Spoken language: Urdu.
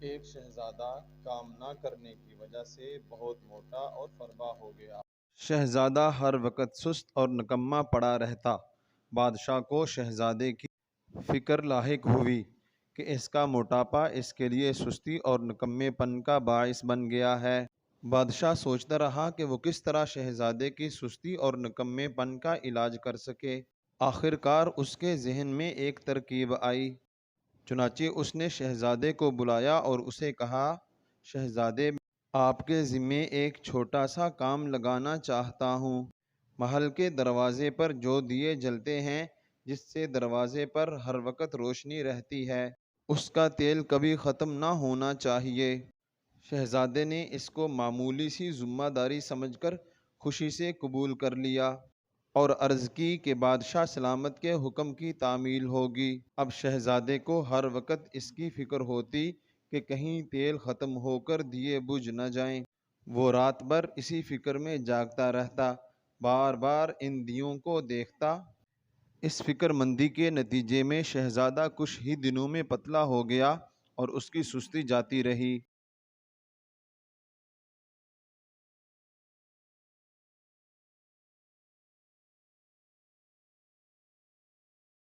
ایک شہزادہ کام نہ کرنے کی وجہ سے بہت موٹا اور فربا ہو گیا۔ شہزادہ ہر وقت سست اور نکما پڑا رہتا۔ بادشاہ کو شہزادے کی فکر لاحق ہوئی کہ اس کا موٹاپا اس کے لیے سستی اور نکمے پن کا باعث بن گیا ہے۔ بادشاہ سوچتا رہا کہ وہ کس طرح شہزادے کی سستی اور نکمے پن کا علاج کر سکے۔ آخر کار اس کے ذہن میں ایک ترکیب آئی۔ چنانچہ اس نے شہزادے کو بلایا اور اسے کہا، شہزادے، آپ کے ذمے ایک چھوٹا سا کام لگانا چاہتا ہوں۔ محل کے دروازے پر جو دیے جلتے ہیں، جس سے دروازے پر ہر وقت روشنی رہتی ہے، اس کا تیل کبھی ختم نہ ہونا چاہیے۔ شہزادے نے اس کو معمولی سی ذمہ داری سمجھ کر خوشی سے قبول کر لیا اور عرض کی کہ بادشاہ سلامت کے حکم کی تعمیل ہوگی۔ اب شہزادے کو ہر وقت اس کی فکر ہوتی کہ کہیں تیل ختم ہو کر دیے بجھ نہ جائیں۔ وہ رات بھر اسی فکر میں جاگتا رہتا، بار بار ان دیوں کو دیکھتا۔ اس فکر مندی کے نتیجے میں شہزادہ کچھ ہی دنوں میں پتلا ہو گیا اور اس کی سستی جاتی رہی۔